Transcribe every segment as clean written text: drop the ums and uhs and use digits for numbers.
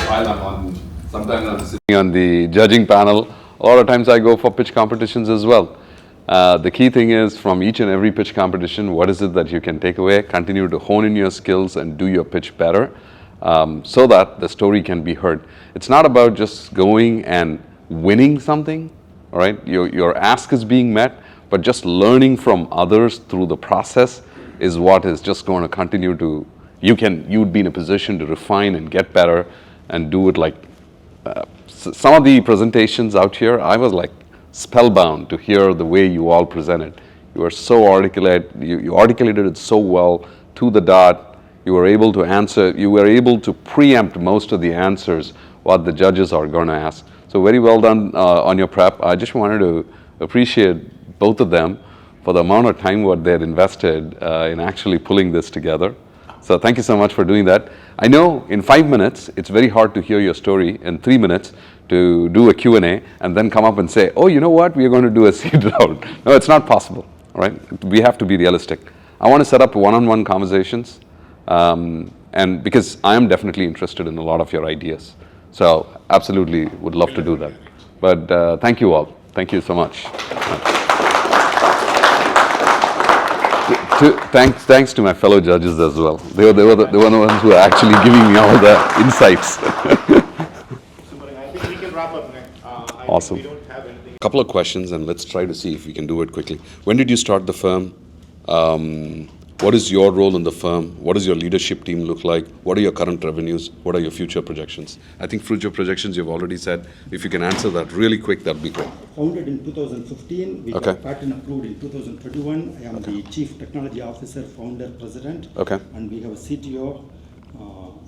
while I'm on, sometimes I'm sitting on the judging panel. A lot of times I go for pitch competitions as well. The key thing is from each and every pitch competition, what is it that you can take away, continue to hone in your skills and do your pitch better so that the story can be heard. It's not about just going and winning something, all right? Your ask is being met, but just learning from others through the process is what is just going to continue to, you'd be in a position to refine and get better and do it like, some of the presentations out here, I was like spellbound to hear the way you all presented. You were so articulate, you articulated it so well, to the dot. You were able to answer, you were able to preempt most of the answers what the judges are going to ask. So very well done on your prep. I just wanted to appreciate both of them for the amount of time what they had invested in actually pulling this together. So thank you so much for doing that. I know in 5 minutes, it's very hard to hear your story. In 3 minutes, to do a Q&A and then come up and say, oh, you know what, we're going to do a seed round. No, it's not possible, all right? We have to be realistic. I want to set up one-on-one conversations and because I am definitely interested in a lot of your ideas. So absolutely would love to do that. But thank you all. Thank you so much. Thanks to my fellow judges as well. They were the ones who are actually giving me all the insights. I think we can wrap up now. Awesome. We don't have anything. Couple of questions and let's try to see if we can do it quickly. When did you start the firm? What is your role in the firm? What does your leadership team look like? What are your current revenues? What are your future projections? I think future projections you've already said. If you can answer that really quick, that'd be great. Founded in 2015, we got patent approved in 2021. I am the Chief Technology Officer, Founder, President. Okay. And we have a CTO,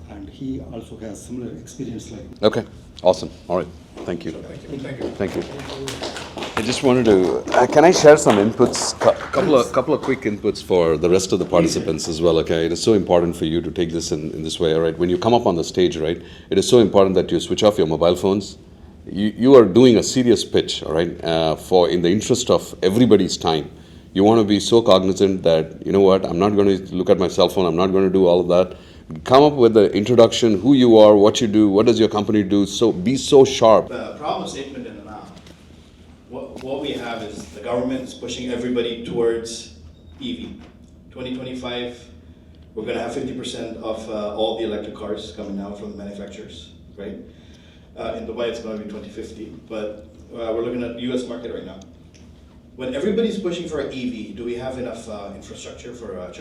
and he also has similar experience like me. Okay, awesome. All right, thank you. Thank you. I just wanted to, can I share some inputs, couple of quick inputs for the rest of the participants as well, okay? It is so important for you to take this in this way, all right? When you come up on the stage, right, it is so important that you switch off your mobile phones. You are doing a serious pitch, all right, for in the interest of everybody's time. You want to be so cognizant that, you know what, I'm not going to look at my cell phone, I'm not going to do all of that. Come up with the introduction, who you are, what you do, what does your company do, so be so sharp. The problem statement in the now, what we have is the government is pushing everybody towards EV. 2025, we're going to have 50% of all the electric cars coming out from the manufacturers, right? In Dubai, it's going to be 2050, but we're looking at the US market right now. When everybody's pushing for an EV, do we have enough infrastructure for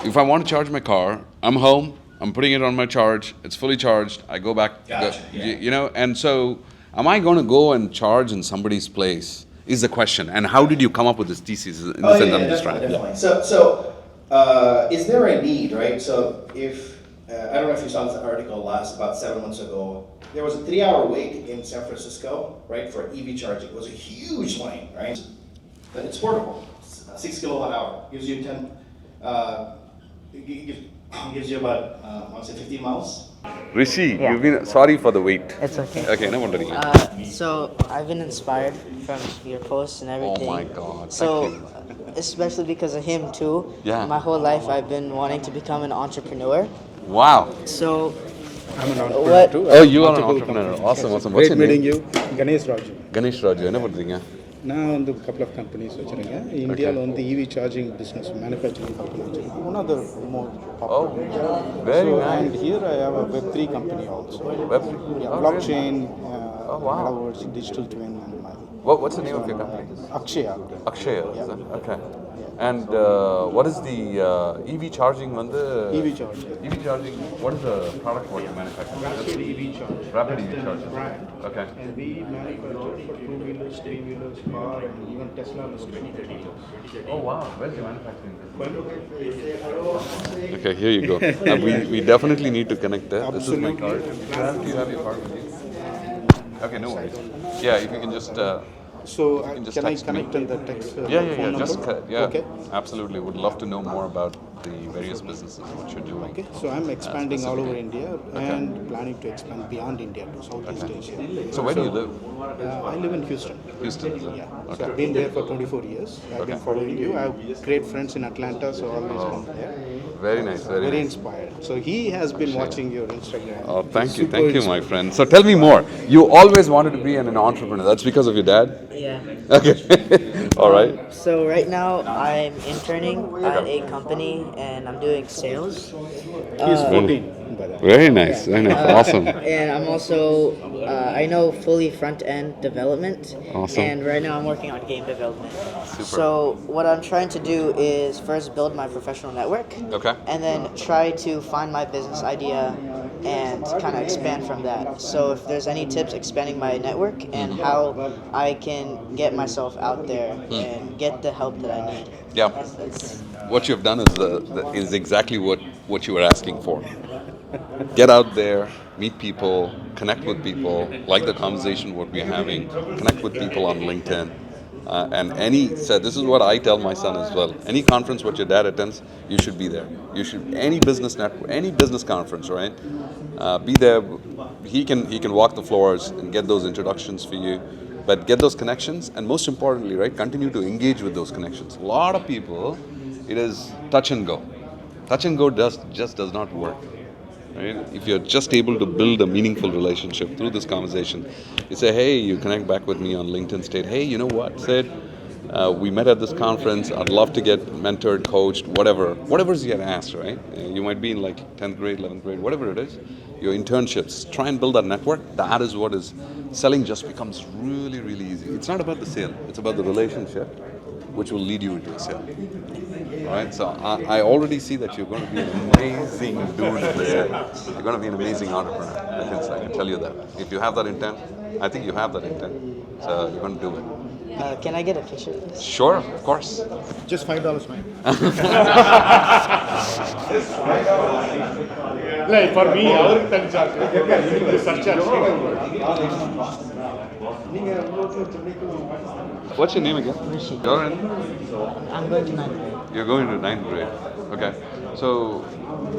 If I want to charge my car, I'm home, I'm putting it on my charge, it's fully charged, I go back, Gotcha, yeah. you know, and so am I going to go and charge in somebody's place is the question. And how did you come up with this thesis? In the sense I'm just trying. Definitely. So is there a need, right? So if, I don't know if you saw this article about 7 months ago, there was a 3-hour wait in San Francisco, right, for EV charging. It was a huge line, right? But it's portable, 6 kilowatt hour, gives you 10, gives you about, I want to say 15 miles. Rishi, Yeah. you've been, sorry for the wait. It's okay. Okay, no wonder. So I've been inspired from your posts and everything. Oh my God, So thank you. especially because of him too. Yeah. My whole life I've been wanting to become an entrepreneur. Wow. So I'm an entrepreneur what? too. Oh, you are an entrepreneur. Awesome, awesome. What's Great your meeting name? you. Ganesh Raju. Ganesh Raju, என்ன பண்றீங்க? நான் வந்து couple of companies வச்சிருக்கேன். இந்தியால வந்து EV charging business manufacturing company வச்சிருக்கேன். One of the more popular. Oh, very So, nice. and here I have a Web3 company also. Web3? Yeah, Oh, blockchain, Oh, wow. metaverse, digital twin, and my What's the name of your company? Akshaya. Akshaya, is Yeah. that? Okay. And what is the EV charging on the... EV charging. EV charging, what is the product what you manufacture? Rapid EV charge. Rapid EV charging. Brand. Okay. And we manufacture for 2-wheelers, 3-wheelers, car, and even Tesla. Oh wow, where's your manufacturing? Okay, here you go. We definitely need to connect there. This is my card. Do you have your card with you? Okay, no worries. Yeah, if you can just... So can just can I text me. connect in the text Yeah. phone Just number? yeah. Okay. Absolutely. Would love to know more about the various businesses what you're doing. Okay. So I'm expanding all over specifically. India and planning to expand beyond India to Southeast Asia. So where do you live? I live in Houston. Houston, is it? Yeah. So Okay. I've been there for 24 years. I've been following you. I have great friends in Atlanta, so always come there. Very nice, very Very nice. inspired. So he has been watching your Instagram. Oh, thank you, Super thank you, my inspired. friend. So tell me more. You always wanted to be an entrepreneur. That's because of your dad? Yeah. Okay. All right. So right now I'm interning at a company and I'm doing sales. He's 14, by the way. Very nice, very nice. Awesome. And I'm also I know fully front end development. Awesome. And right now I'm working on game development. So what I'm trying to do is first build my professional network. Okay. And then try to find my business idea and kind of expand from that. So if there's any tips expanding my network and how I can get myself out there and get the help that I need. Yeah. That's, What you've done is exactly what you were asking for. Get out there, meet people, connect with people, like the conversation what we're having, connect with people on LinkedIn. So this is what I tell my son as well. Any conference what your dad attends, you should be there. You should any business network, any business conference, right? Be there. He can walk the floors and get those introductions for you, but get those connections, and most importantly, right, continue to engage with those connections. A lot of people, it is touch and go. Touch and go just does not work. Right? If you're just able to build a meaningful relationship through this conversation, you say, hey, you connect back with me on LinkedIn, state, hey, you know what, Sid, we met at this conference, I'd love to get mentored, coached, whatever's you get asked, right? You might be in like 10th grade, 11th grade, whatever it is, your internships, try and build that network. That is what is, selling just becomes really, really easy. It's not about the sale, it's about the relationship, which will lead you into a sale. All right, so I already see that you're going to be an amazing dude there. You're going to be an amazing entrepreneur. I can tell you that. If you have that intent, I think you have that intent. So you're going to do it. can I get a picture, please? Sure, of course. Just $5, man. Like for me, அவருக்கு தனி charge சர்ச் What's your name again? You're in? I'm going to 9th grade. You're going to 9th grade. Okay. So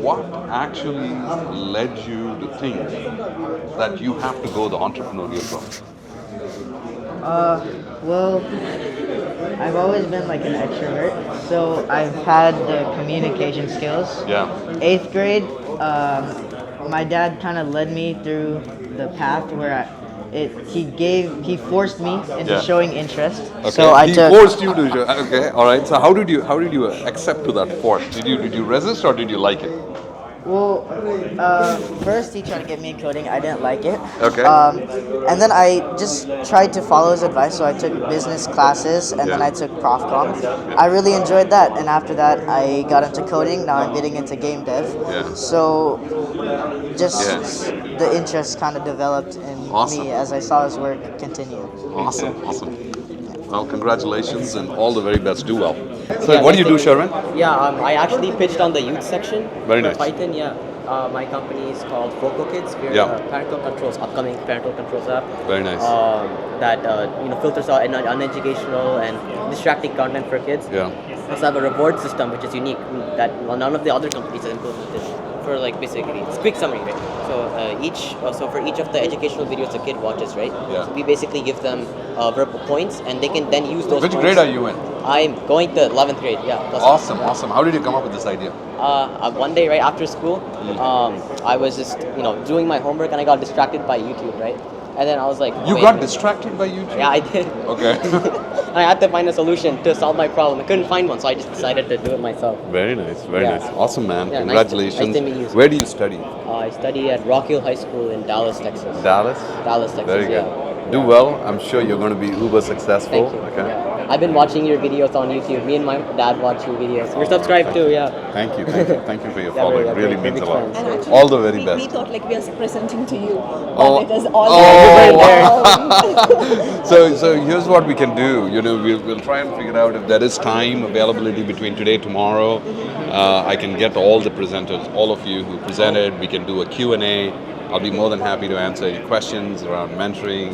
what actually led you to think that you have to go the entrepreneurial route? Well, I've always been like an extrovert, so I've had the communication skills. Yeah. 8th grade, my dad kind of led me through the path where he forced me into Yeah. showing interest. Okay. So I he took. forced you to show. Okay. All right. So how did you accept to that force? Did you resist or did you like it? Well, first he tried to get me in coding. I didn't like it. Okay. And then I just tried to follow his advice. So I took business classes, and then Yeah. I took profcom. I really enjoyed that, and after that I got into coding. Now I'm getting into game dev. Yeah. So just Yeah. the interest kind of developed in Awesome. me as I saw his work continue. Awesome. Awesome. Well, congratulations and all the very best. Do well. So, what do you do, Sherwin? Yeah, I actually pitched on the youth section. Very for nice. FITEN, yeah. My company is called Focal Kids. We're Yeah. parental controls, upcoming parental controls app. Very nice. That filters out uneducational and distracting content for kids. Yeah. We also have a reward system which is unique that none of the other companies have implemented. For like basically, it's quick summary, right? So for each of the educational videos a kid watches, right? Yeah. So we basically give them verbal points, and they can then use those. Which points. grade are you in? I'm going to 11th grade. Yeah. plus one. Awesome. Awesome. How did you come up with this idea? One day right after school, I was just doing my homework and I got distracted by YouTube, right? And then I was like, You wait. got distracted by YouTube? Yeah, I did. Okay. I had to find a solution to solve my problem. I couldn't find one, so I just decided to do it myself. Very nice. Very Yeah. nice. Awesome, man. Yeah, Congratulations. nice to meet you. Where do you study? I study at Rock Hill High School in Dallas, Texas. Dallas. Dallas, Texas. Very good. Yeah. Do well. I'm sure you're going to be uber successful. Thank you. Okay. Yeah. I've been watching your videos on YouTube. Me and my dad watch your videos. We're subscribed too. Yeah. Thank you. Thank you. Thank you for your Yeah, following. we're Really big means a lot. fans. And actually, All the very we best. thought like we are presenting to you, Oh. but it is all. So here's what we can do. We'll try and figure out if there is time availability between today tomorrow. I can get all the presenters, all of you who presented. We can do a Q&A. I'll be more than happy to answer any questions around mentoring.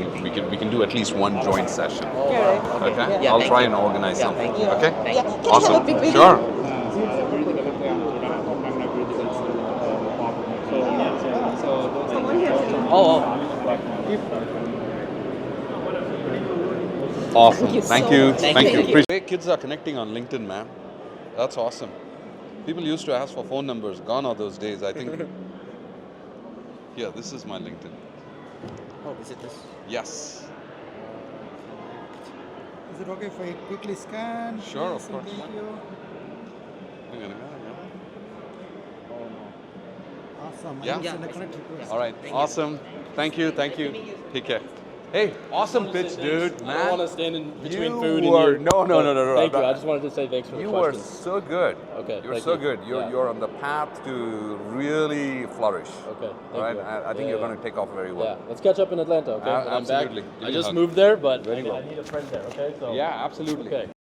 We can do at least one joint session. Okay? Yeah, I'll thank try you. and organize Yeah, something. thank you. Okay? Thank Yeah. you. Can I have a Awesome. big video? Sure. Oh. Awesome. you Thank so you. much. Thank Thank you. you. Appreciate kids are connecting on LinkedIn, man. That's awesome. People used to ask for phone numbers. Gone are those days. I think. Here, this is my LinkedIn. Oh, is it this? Yes. Is it okay if I quickly scan? Sure, please, of course. and Thank you. Awesome. Yeah. I will send a connect request. All right. Awesome. Thank you. Thank you. Take care. Hey, awesome pitch, dude. I Man. don't want to stand in between You food were- and you. no, no, but no, no, no. Thank you. I just wanted to say thanks for the You were questions. so good. Okay, You're thank so you. good. Yeah. You're on the path to really flourish. Okay, thank All right. you. I think Yeah, you're yeah. going to take off very well. Yeah, let's catch up in Atlanta, okay? When I'm back. Absolutely. Give me I a just hug. moved there, but Very I well. need a friend there, okay? So, Yeah, absolutely. Okay.